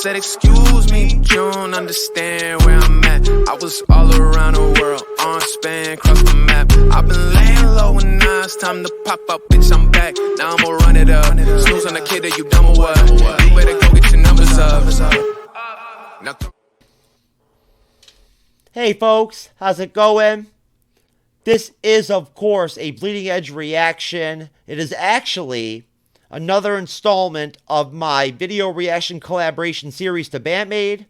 said, excuse me, but you don't understand where I'm at. I was all around the world, on span, cross the map. I've been laying low and now it's time to pop up, bitch, I'm back. Now I'ma run it up. Snooze on the kid that you dumb or what? You better go get your numbers up. Now Hey folks, how's it going? This is, of course, a Bleeding Edge reaction. It is actually another installment of my video reaction collaboration series to Maid.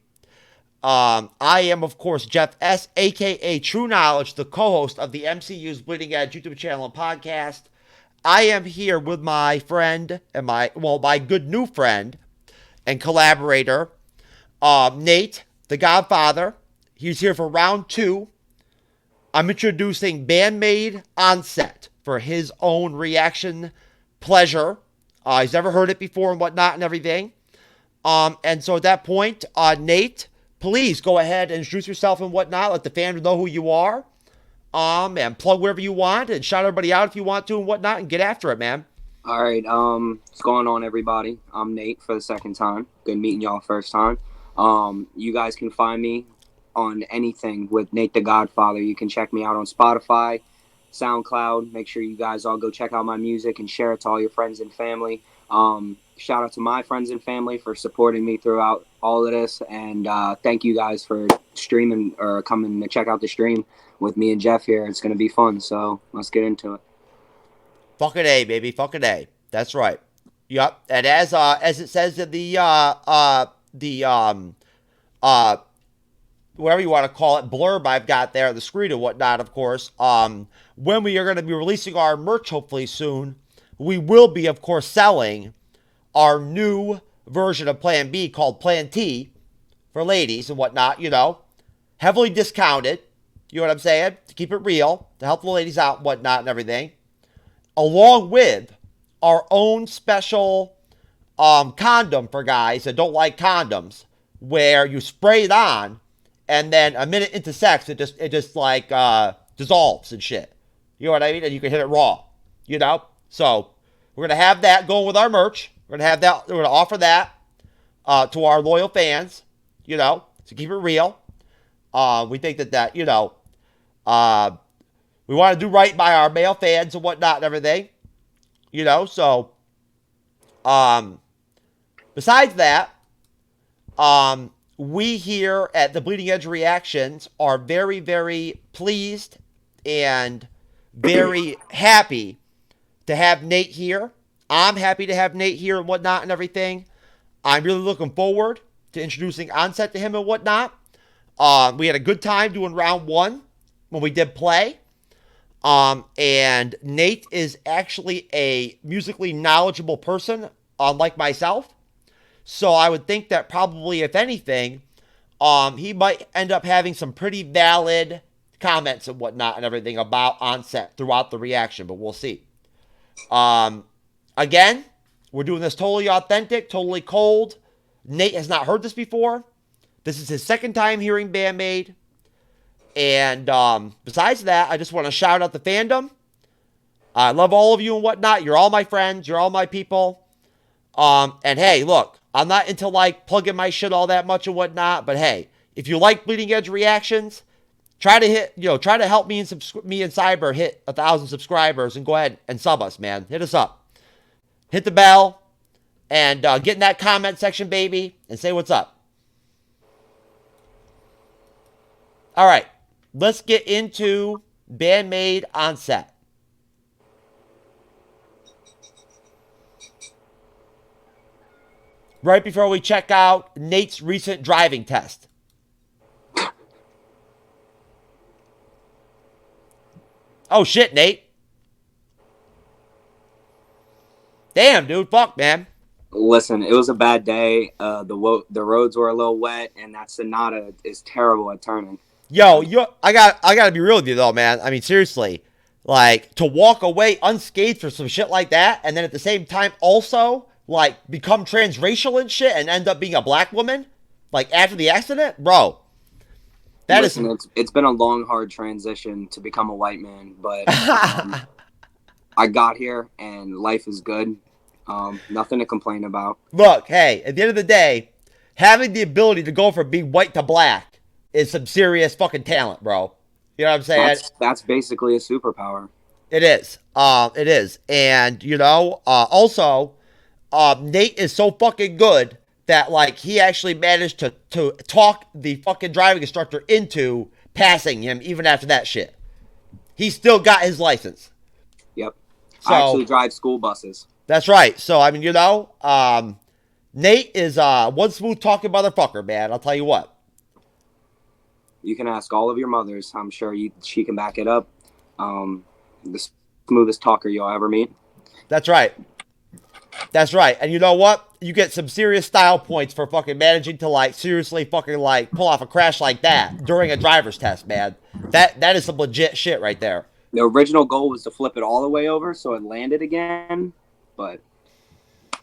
I am, of course, Jeff S., a.k.a. TrueKnowledge, the co-host of the MCU's Bleeding Edge YouTube channel and podcast. I am here with my friend and my good new friend and collaborator, Nate, the Godfather. He's here for round 2. I'm introducing Maid Onset for his own reaction pleasure. He's never heard it before and whatnot and everything. And so at that point, Nate, please go ahead and introduce yourself and whatnot. Let the fans know who you are. And plug wherever you want and shout everybody out if you want to and whatnot and get after it, man. All right. What's going on, everybody? I'm Nate for the second time. Good meeting y'all first time. You guys can find me on anything with Nate the Godfather. You can check me out on Spotify, SoundCloud. Make sure you guys all go check out my music and share it to all your friends and family. Shout out to my friends and family for supporting me throughout all of this. And thank you guys for streaming or coming to check out the stream with me and Jeff here. It's going to be fun. So let's get into it. Fucking A, baby. Fucking A. That's right. Yep. And as it says in the whatever you want to call it, blurb I've got there on the screen and whatnot, of course, when we are going to be releasing our merch hopefully soon, we will be, of course, selling our new version of Plan B called Plan T for ladies and whatnot, you know, heavily discounted, you know what I'm saying, to keep it real, to help the ladies out and whatnot and everything, along with our own special condom for guys that don't like condoms, where you spray it on, and then a minute into sex, it just like dissolves and shit. You know what I mean? And you can hit it raw, you know? So we're going to have that going with our merch. We're going to have that. We're going to offer that to our loyal fans, you know, to keep it real. We think that, you know, we want to do right by our male fans and whatnot and everything, you know? So besides that, we here at the Bleeding Edge Reactions are very, very pleased and very happy to have Nate here. I'm happy to have Nate here and whatnot and everything. I'm really looking forward to introducing Onset to him and whatnot. We had a good time doing round 1 when we did play. And Nate is actually a musically knowledgeable person, unlike myself. So I would think that probably, if anything, he might end up having some pretty valid comments and whatnot and everything about Onset throughout the reaction, but we'll see. Again, we're doing this totally authentic, totally cold. Nate has not heard this before. This is his second time hearing Maid. And besides that, I just want to shout out the fandom. I love all of you and whatnot. You're all my friends. You're all my people. And hey, look, I'm not into like plugging my shit all that much and whatnot, but hey, if you like Bleeding Edge reactions, try to help me and Cyber hit 1,000 subscribers and go ahead and sub us, man. Hit us up. Hit the bell and get in that comment section, baby, and say what's up. All right, let's get into Maid Onset. Right before we check out Nate's recent driving test. Oh, shit, Nate. Damn, dude. Fuck, man. Listen, it was a bad day. The roads were a little wet, and that Sonata is terrible at turning. Yo, I gotta be real with you, though, man. I mean, seriously. Like, to walk away unscathed for some shit like that, and then at the same time also, like, become transracial and shit and end up being a black woman, like, after the accident? Bro. It's been a long, hard transition to become a white man, but I got here, and life is good. Nothing to complain about. Look, hey, at the end of the day, having the ability to go from being white to black is some serious fucking talent, bro. You know what I'm saying? That's basically a superpower. It is. It is. And, also, Nate is so fucking good that, like, he actually managed to talk the fucking driving instructor into passing him even after that shit. He still got his license. Yep. So, I actually drive school buses. That's right. So, I mean, Nate is one smooth talking motherfucker, man. I'll tell you what. You can ask all of your mothers. I'm sure she can back it up. The smoothest talker you'll ever meet. That's right. That's right. And you know what? You get some serious style points for fucking managing to, like, seriously fucking, like, pull off a crash like that during a driver's test, man. That is some legit shit right there. The original goal was to flip it all the way over so it landed again, but...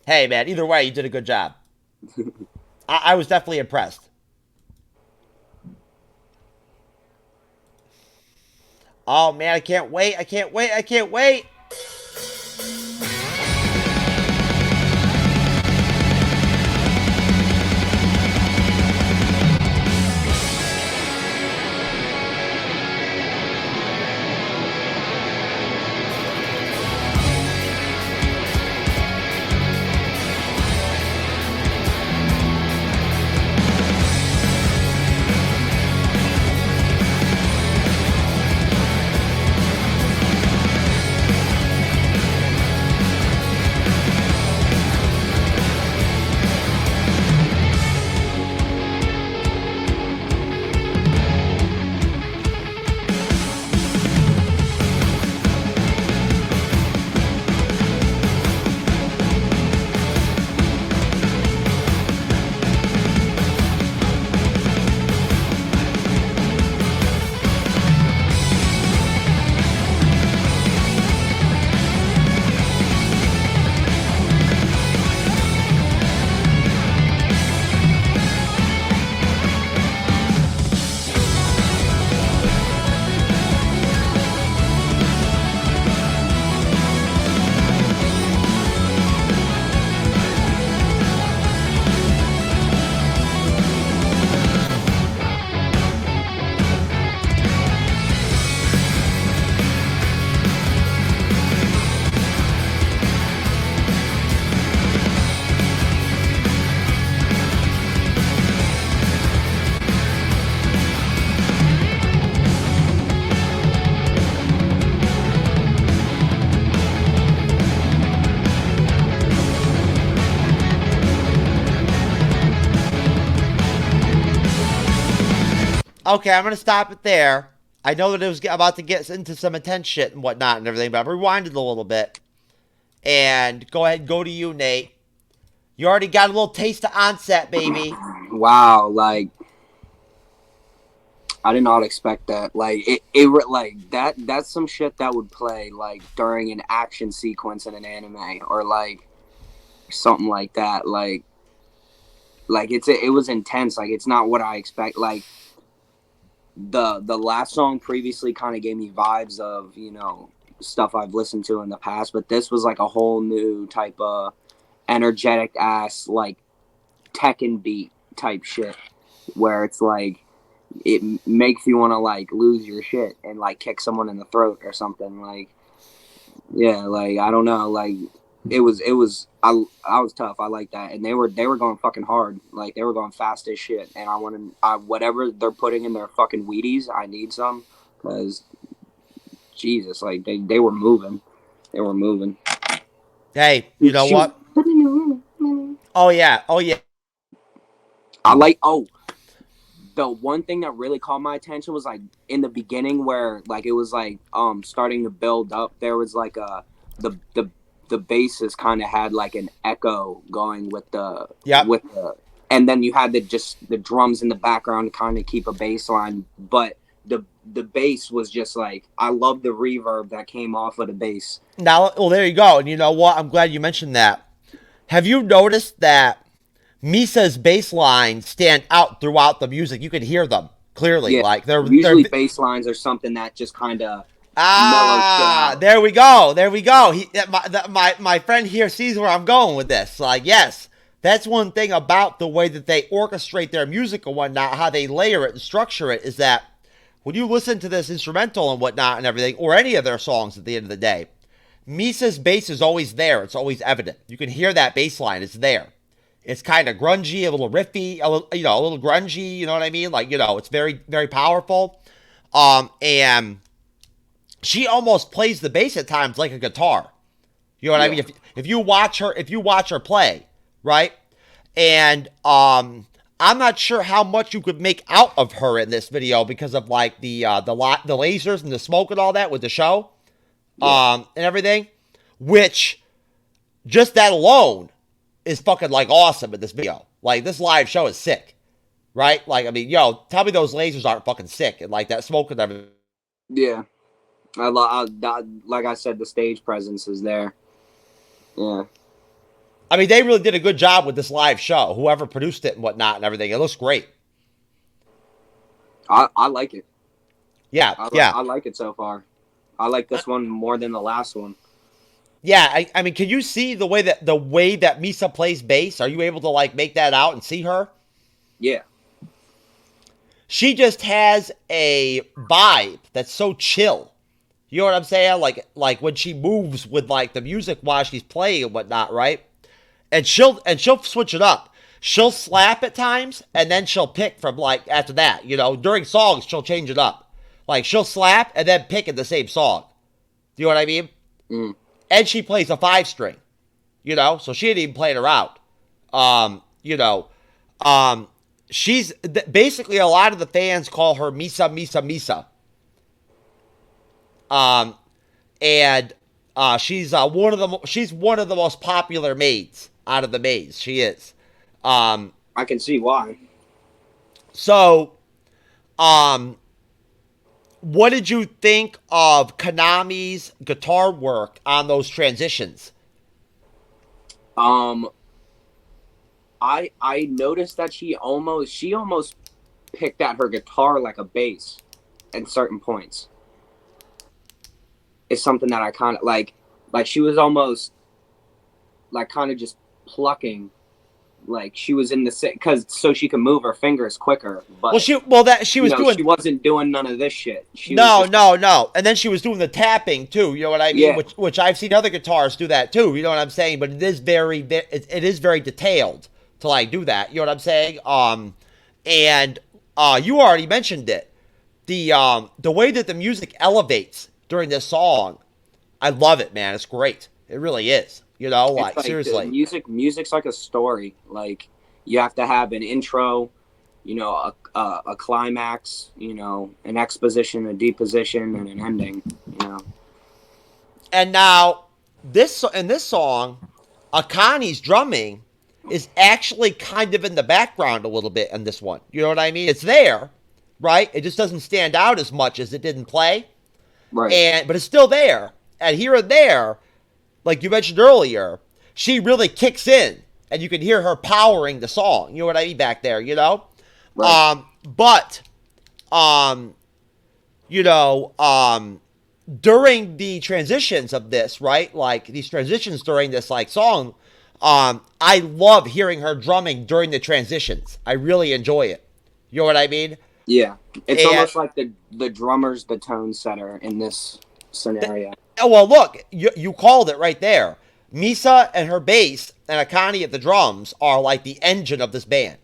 Hey, man, either way, you did a good job. I was definitely impressed. Oh, man, I can't wait. I can't wait. I can't wait. Okay, I'm going to stop it there. I know that it was about to get into some intense shit and whatnot and everything, but I've rewinded a little bit. And go ahead and go to you, Nate. You already got a little taste of Onset, baby. Wow, like, I did not expect that. Like, that's some shit that would play, like, during an action sequence in an anime, or, like, something like that. Like it was intense. Like, it's not what I expect. Like, the last song previously kind of gave me vibes of, stuff I've listened to in the past, but this was like a whole new type of energetic ass, like, Tekken beat type shit, where it's like it makes you want to, like, lose your shit and, like, kick someone in the throat or something. Like, yeah, like, I don't know, like, I was tough. I like that. And they were going fucking hard. Like, they were going fast as shit. And whatever they're putting in their fucking Wheaties, I need some, because Jesus, like, they were moving. They were moving. Hey, you know what? Oh yeah. The one thing that really caught my attention was, like, in the beginning where, like, it was like starting to build up. There was like the basses kind of had like an echo going with the and then you had the drums in the background to kind of keep a bass line, but the bass was just like, I love the reverb that came off of the bass. Now, well, there you go. And you know what? I'm glad you mentioned that. Have you noticed that Misa's bass lines stand out throughout the music? You can hear them clearly. Yeah. Like they're usually bass lines are something that just kind of there we go. My friend here sees where I'm going with this. Like, yes, That's one thing about the way that they orchestrate their music and whatnot, how they layer it and structure it, is that when you listen to this instrumental and whatnot and everything, or any of their songs at the end of the day, Misa's bass is always there. It's always evident. You can hear that bass line. It's there. It's kind of grungy, a little riffy, a little grungy. You know what I mean? Like, it's very, very powerful. And she almost plays the bass at times like a guitar. You know what I mean? If you watch her play, right? And I'm not sure how much you could make out of her in this video because of like the lasers and the smoke and all that with the show, and everything. Which just that alone is fucking like awesome in this video. Like this live show is sick, right? Like I mean, tell me those lasers aren't fucking sick and like that smoke and everything. Yeah, like I said, the stage presence is there. Yeah. I mean, they really did a good job with this live show. Whoever produced it and whatnot and everything, it looks great. I like it. Yeah, I like it so far. I like this one more than the last one. Yeah, I mean, can you see the way that Misa plays bass? Are you able to like make that out and see her? Yeah. She just has a vibe that's so chill. You know what I'm saying? Like when she moves with like the music while she's playing and whatnot, right? And she'll switch it up. She'll slap at times, and then she'll pick from like after that. During songs she'll change it up. Like she'll slap and then pick in the same song. Do you know what I mean? Mm. And she plays a 5-string. So she ain't even playing around. She's basically, a lot of the fans call her Misa, Misa, Misa. And she's one of the most popular maids out of the maids. She is. I can see why. So, what did you think of Konami's guitar work on those transitions? I noticed that she almost picked at her guitar like a bass at certain points. It's something that I kind of like she was almost like kind of just plucking, like she was in the so she can move her fingers quicker. But she wasn't doing none of this shit. No. And then she was doing the tapping too. You know what I mean? Yeah. Which I've seen other guitarists do that too. You know what I'm saying? But it is very detailed to like do that. You know what I'm saying? And you already mentioned it. The way that the music elevates during this song, I love it, man. It's great. It really is. Like seriously. Music's like a story. Like you have to have an intro, a climax, an exposition, a deposition, and an ending. And now in this song, Akani's drumming is actually kind of in the background a little bit in this one. You know what I mean? It's there, right? It just doesn't stand out as much as it did in play. Right. But it's still there. And here and there, like you mentioned earlier, she really kicks in. And you can hear her powering the song. You know what I mean? Back there, Right. During the transitions of this, right? Like these transitions during this like song, I love hearing her drumming during the transitions. I really enjoy it. You know what I mean? Yeah. It's almost like the drummer's the tone setter in this scenario. Well, look, you called it right there. Misa and her bass and Akani at the drums are like the engine of this band.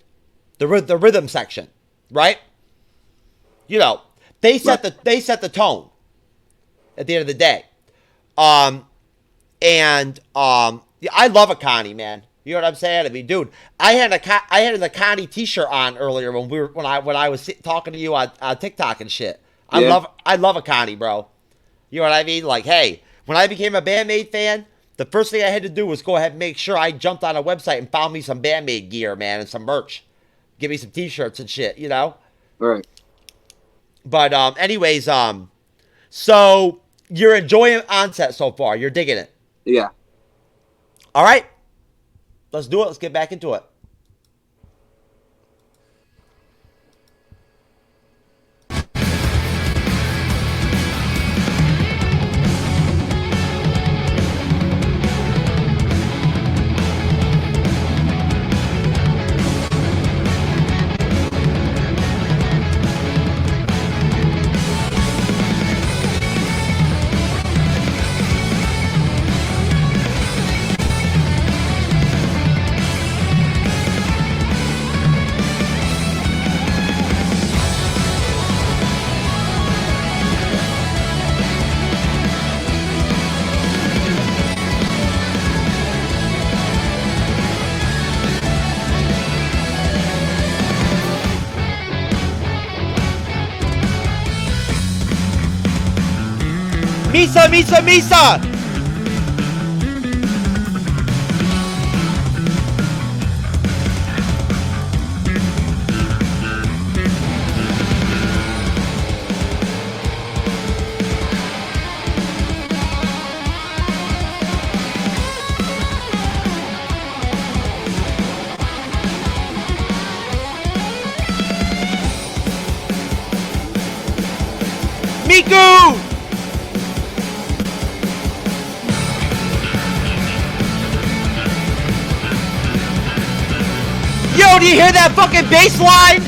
The rhythm section, right? They set the tone at the end of the day. I love Akani, man. You know what I'm saying? I mean, dude, I had an Akani t-shirt on earlier when I was talking to you on TikTok and shit. Yeah. I love Akani, bro. You know what I mean? Like, hey, when I became a Bandmaid fan, the first thing I had to do was go ahead and make sure I jumped on a website and found me some Bandmaid gear, man, and some merch. Give me some t-shirts and shit, Right. But anyways, so you're enjoying Onset so far. You're digging it. Yeah. All right. Let's do it. Let's get back into it. Misa, Misa, Misa! Miku! Yo, do you hear that fucking bass line?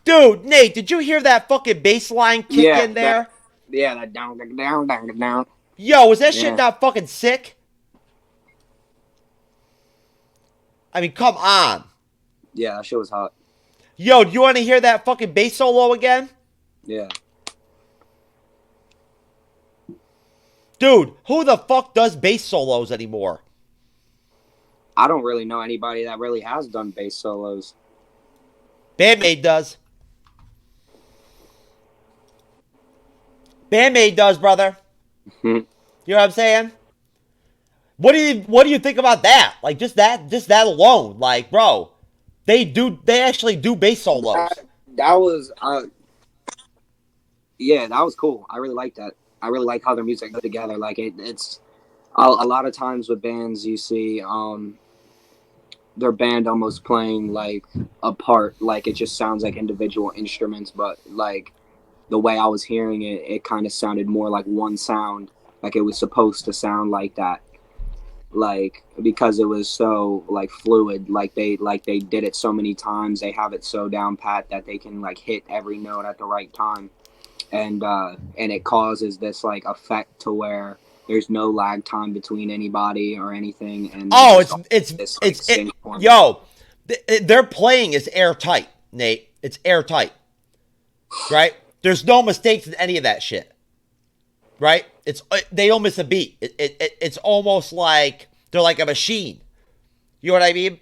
Dude, Nate, did you hear that fucking bass line kick in there? That down. Yo, was that shit not fucking sick? I mean, come on. Yeah, that shit was hot. Yo, do you want to hear that fucking bass solo again? Yeah. Dude, who the fuck does bass solos anymore? I don't really know anybody that really has done bass solos. Maid does. Maid does, brother. You know what I'm saying? What do you think about that? Like just that alone. Like, bro, they actually do bass solos. That was that was cool. I really like that. I really like how their music goes together. Like it's a lot of times with bands you see their band almost playing like a part, like it just sounds like individual instruments, but like the way I was hearing it, it kind of sounded more like one sound, like it was supposed to sound like that. Like because it was so like fluid, like they did it so many times, they have it so down pat that they can like hit every note at the right time, and it causes this like effect to where there's no lag time between anybody or anything. And their playing is airtight, Nate. It's airtight, right? There's no mistakes in any of that shit. Right? They don't miss a beat. It's almost like they're like a machine. You know what I mean?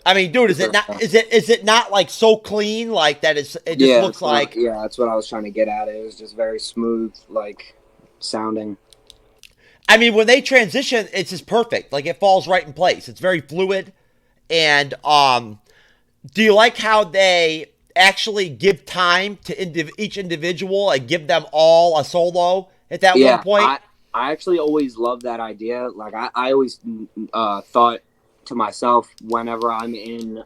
I mean, dude, is it not like so clean like that? It just looks like that's what I was trying to get at. It was just very smooth, like sounding. I mean, when they transition, it's just perfect. Like it falls right in place. It's very fluid. And do you like how they actually give time to each individual and give them all a solo at that one point? I actually always loved that idea. Like I always thought to myself whenever I'm in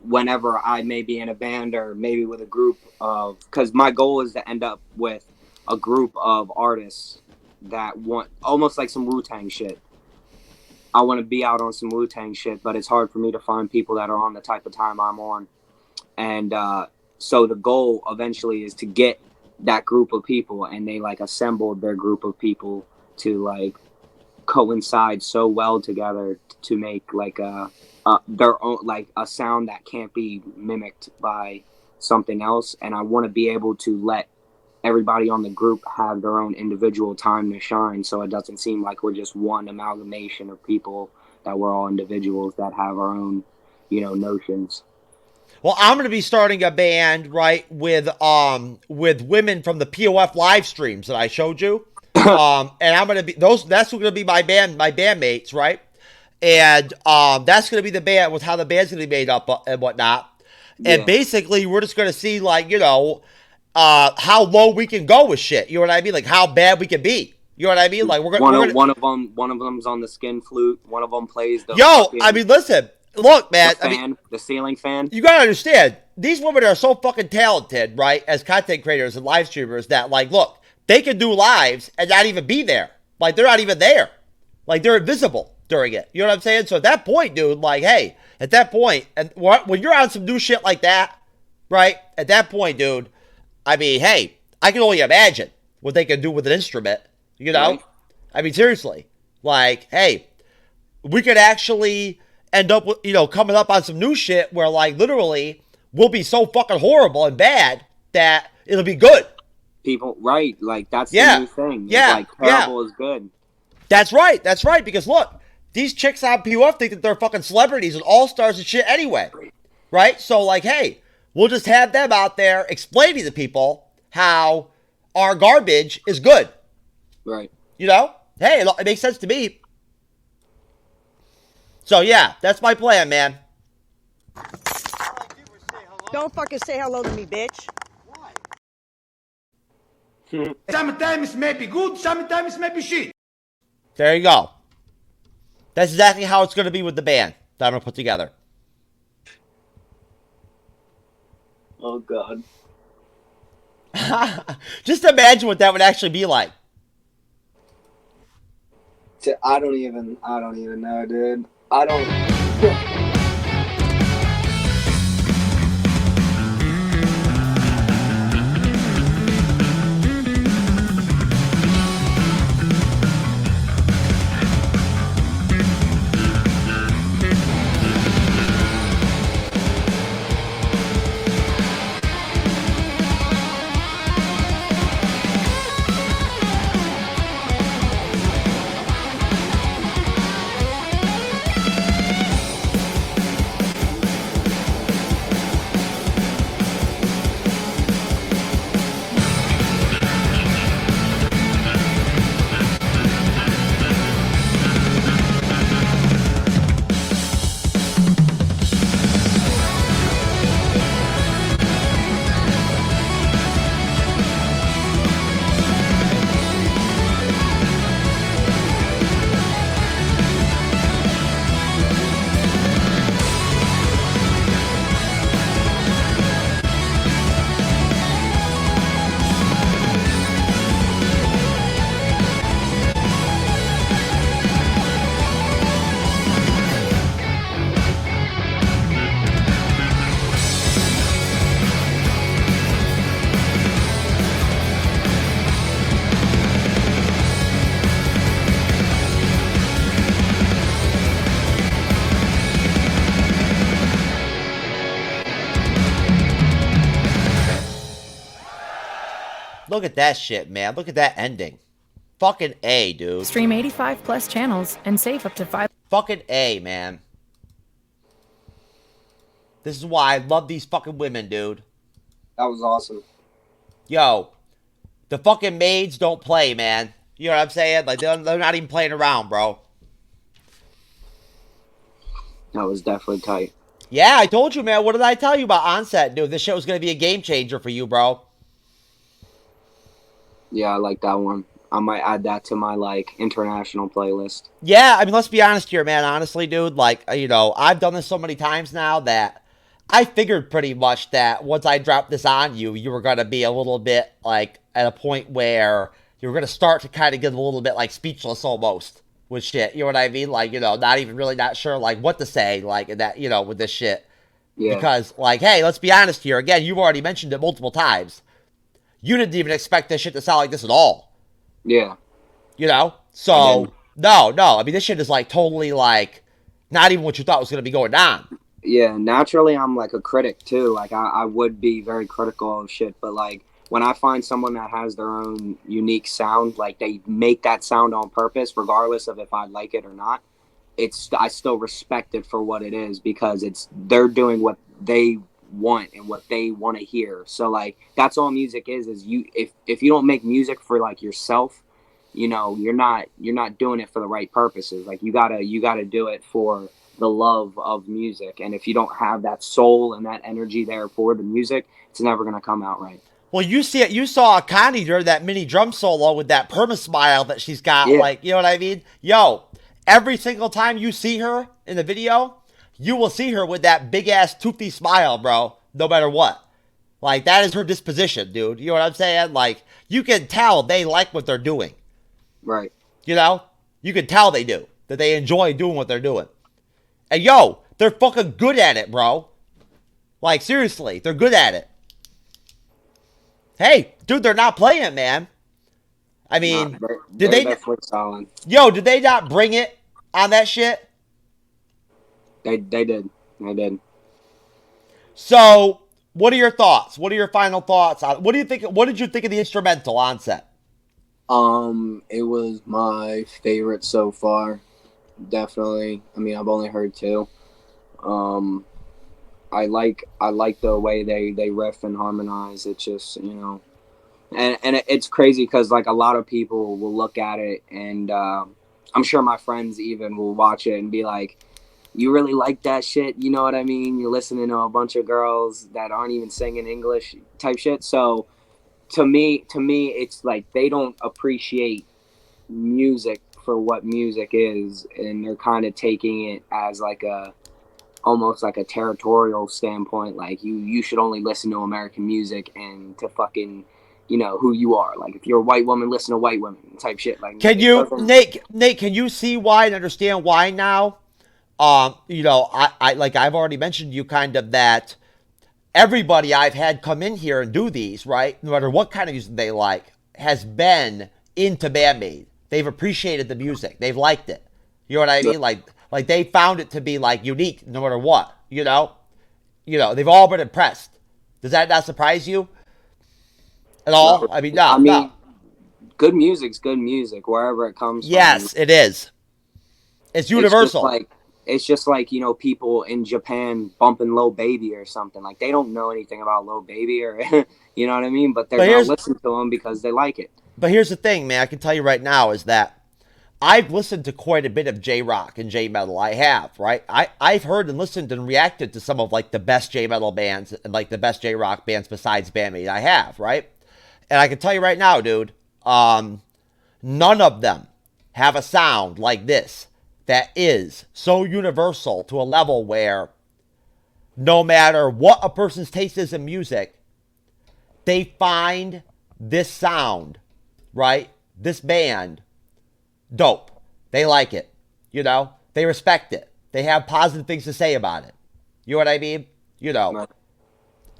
whenever I may be in a band or maybe with a group of, because my goal is to end up with a group of artists that want almost like some Wu-Tang shit. I want to be out on some Wu-Tang shit, but it's hard for me to find people that are on the type of time I'm on. And so the goal eventually is to get that group of people, and they like assembled their group of people to like coincide so well together to make like their own, like a sound that can't be mimicked by something else. And I want to be able to let everybody on the group have their own individual time to shine, so it doesn't seem like we're just one amalgamation of people, that we're all individuals that have our own, notions. Well, I'm going to be starting a band, right, with women from the POF live streams that I showed you. And I'm going to be that's going to be my bandmates, right? And that's going to be the band with how the band's going to be made up and whatnot. And basically, we're just going to see, like, how low we can go with shit. You know what I mean? Like how bad we can be. You know what I mean? Like we're gonna one of them's on the skin flute. One of them plays the I mean, listen. Look, man. The ceiling fan. You gotta understand, these women are so fucking talented, right? As content creators and live streamers, that like, look, they can do lives and not even be there. Like they're not even there. Like they're invisible during it. You know what I'm saying? So at that point, dude, like, hey, at that point, and when you're on some new shit like that, right? At that point, dude, I mean, hey, I can only imagine what they can do with an instrument. Right. I mean, seriously, like, hey, we could actually end up with, coming up on some new shit where, like, literally, we'll be so fucking horrible and bad that it'll be good. People, right? Like, that's the new thing. Yeah, like, terrible is good. That's right. Because look, these chicks on PUF think that they're fucking celebrities and all-stars and shit anyway. Right? So, like, hey, we'll just have them out there explaining to people how our garbage is good. Right. You know? Hey, it makes sense to me. So, yeah, that's my plan, man. Don't fucking say hello to me, bitch. Sometimes it may be good, sometimes it may be shit. There you go. That's exactly how it's going to be with the band that I'm going to put together. Oh, God. Just imagine what that would actually be like. I don't even know, dude. I don't... Look at that shit, man. Look at that ending. Fucking A, dude. Stream 85 plus channels and save up to 5. Fucking A, man. This is why I love these fucking women, dude. That was awesome. Yo, the fucking maids don't play, man. You know what I'm saying? Like, they're not even playing around, bro. That was definitely tight. Yeah, I told you, man. What did I tell you about Onset, dude? This shit was going to be a game changer for you, bro. Yeah, I like that one. I might add that to my, like, international playlist. Yeah, I mean, let's be honest here, man. Honestly, dude, like, you know, I've done this so many times now that I figured pretty much that once I dropped this on you, you were going to be a little bit, like, at a point where you were going to start to kind of get a little bit, like, speechless almost with shit. You know what I mean? Like, you know, not even really not sure, like, what to say, like, in that, you know, with this shit. Yeah. Because, like, hey, let's be honest here. Again, you've already mentioned it multiple times. You didn't even expect this shit to sound like this at all. Yeah. You know? So, no. I mean, this shit is, like, totally, like, not even what you thought was going to be going on. Yeah, naturally, I'm, like, a critic, too. Like, I would be very critical of shit. But, like, when I find someone that has their own unique sound, like, they make that sound on purpose, regardless of if I like it or not, I still respect it for what it is, because they're doing what they want and what they want to hear. So, like, that's all music is you if you don't make music for, like, yourself, you know, you're not doing it for the right purposes. Like, you gotta do it for the love of music, and if you don't have that soul and that energy there for the music, it's never gonna come out right. Well, you saw Connie during that mini drum solo with that perma smile that she's got. Yeah. Like, you know what I mean? Yo, every single time you see her in the video, you will see her with that big ass toothy smile, bro, no matter what. Like, that is her disposition, dude. You know what I'm saying? Like, you can tell they like what they're doing. Right. You know? You can tell they do. That they enjoy doing what they're doing. And yo, they're fucking good at it, bro. Like, seriously, they're good at it. Hey, dude, they're not playing it, man. I mean, did they definitely solid. Yo, did they not bring it on that shit? They did. They did. So, what are your thoughts? What are your final thoughts on what do you think? What did you think of the instrumental Onset? It was my favorite so far. definitely. I mean, I've only heard two. Um, I like the way they riff and harmonize. It's just, you know, and it's crazy because like a lot of people will look at it, and I'm sure my friends even will watch it and be like, "You really like that shit?" You know what I mean? You're listening to a bunch of girls that aren't even singing English type shit. So to me, it's like they don't appreciate music for what music is, and they're kind of taking it as like a almost like a territorial standpoint. Like you should only listen to American music and to fucking, you know, who you are. Like if you're a white woman, listen to white women type shit. Like Can it you, doesn't. Nate, can you see why and understand why now? You know, I like I've already mentioned to you kind of that everybody I've had come in here and do these, right? No matter what kind of music they like, has been into Maid. They've appreciated the music. They've liked it. You know what I mean? Like they found it to be like unique no matter what, you know? You know, they've all been impressed. Does that not surprise you at all? Not, I mean, I no. mean, good music's good music wherever it comes from. Yes, it is. It's It's just universal. like it's just like, you know, people in Japan bumping Low Baby or something. Like they don't know anything about Low Baby or you know what I mean, but they're But gonna here's listen to them because they like it. but here's the thing, man. I can tell you right now is that I've listened to quite a bit of J rock and J metal. I have, right? I've heard and listened and reacted to some of like the best J metal bands and like the best J rock bands besides Bandmate. I have, right? And I can tell you right now, dude, none of them have a sound like this that is so universal to a level where no matter what a person's taste is in music, they find this sound, right? This band dope. They like it. You know, they respect it. They have positive things to say about it. You know what I mean? You know, But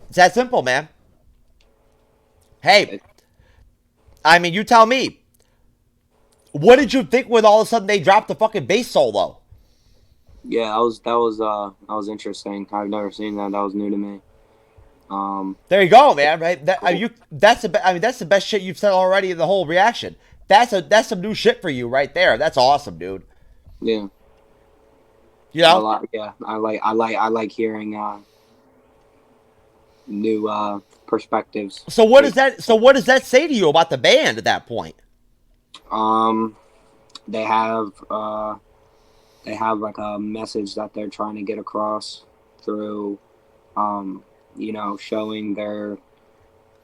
it's that simple, man. Hey, it, I mean, you tell me. What did you think when all of a sudden they dropped the fucking bass solo? yeah, that was interesting. I've never seen that. That was new to me. There you go, man. Right? I mean, that's the best shit you've said already in the whole reaction. That's some new shit for you right there. That's awesome, dude. Yeah, You know? I like hearing new perspectives. So what does that say to you about the band at that point? Um, they have they have like a message that they're trying to get across through, you know, showing their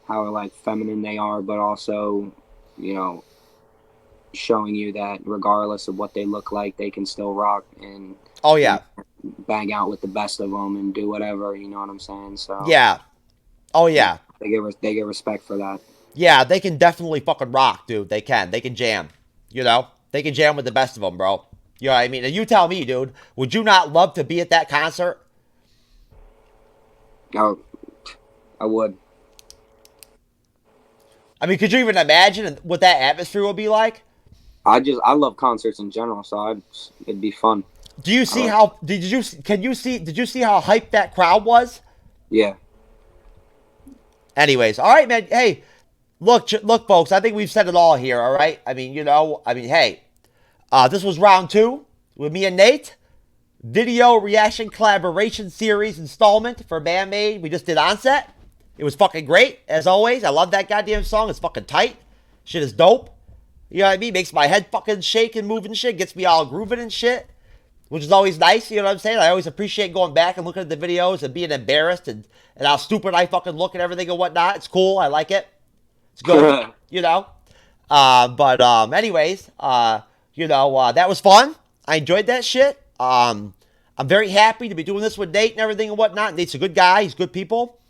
how like feminine they are, but also, you know, showing you that regardless of what they look like, they can still rock and Oh you know, yeah. bang out with the best of them and do whatever. You know what I'm saying? So Yeah. Oh yeah, yeah. they get respect for that. Yeah, they can definitely fucking rock, dude. They can. They can jam. You know? They can jam with the best of them, bro. You know what I mean? And you tell me, dude, would you not love to be at that concert? Oh, I would. I mean, could you even imagine what that atmosphere would be like? I love concerts in general, so it'd be fun. Do you I see like, how did you see how hyped that crowd was? yeah. Anyways, all right, man. Hey, look, folks. I think we've said it all here. All right. I mean, hey, this was round 2 with me and Nate. Video reaction collaboration series installment for Maid. We just did Onset. It was fucking great as always. I love that goddamn song. It's fucking tight. Shit is dope. You know what I mean? Makes my head fucking shake and move and shit. Gets me all grooving and shit, which is always nice. You know what I'm saying? I always appreciate going back and looking at the videos and being embarrassed and how stupid I fucking look and everything and whatnot. It's cool. I like it. It's good. You know? Anyways, that was fun. I enjoyed that shit. I'm very happy to be doing this with Nate and everything and whatnot. Nate's a good guy. He's good people.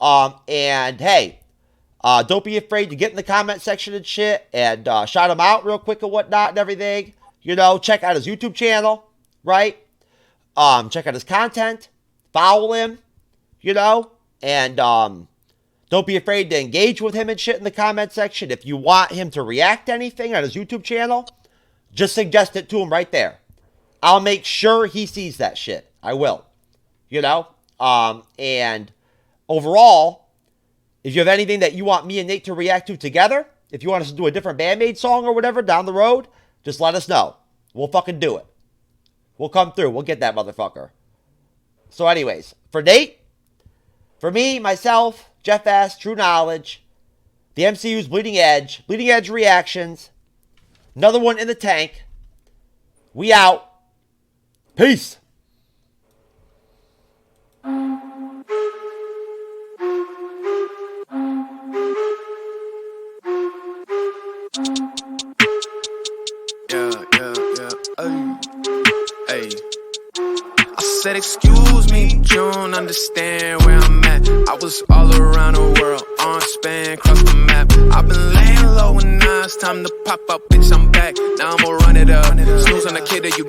And hey, don't be afraid to get in the comment section and shit and shout him out real quick and whatnot and everything. You know, check out his YouTube channel, right? Check out his content. Follow him, you know, and don't be afraid to engage with him and shit in the comment section. If you want him to react to anything on his YouTube channel, just suggest it to him right there. I'll make sure he sees that shit. I will. You know? And overall, if you have anything that you want me and Nate to react to together, if you want us to do a different Maid song or whatever down the road, just let us know. We'll fucking do it. We'll come through. We'll get that motherfucker. So anyways, for Nate, for me, myself, Jeff S., True Knowledge, the MCU's Bleeding Edge reactions, another one in the tank. We out. Peace. Hey. I said, excuse me, but you don't understand where I'm at. I was all around the world, on span, cross the map. I've been laying low and now it's time to pop up, bitch, I'm back. Now I'ma run it up. Snooze on the kid that you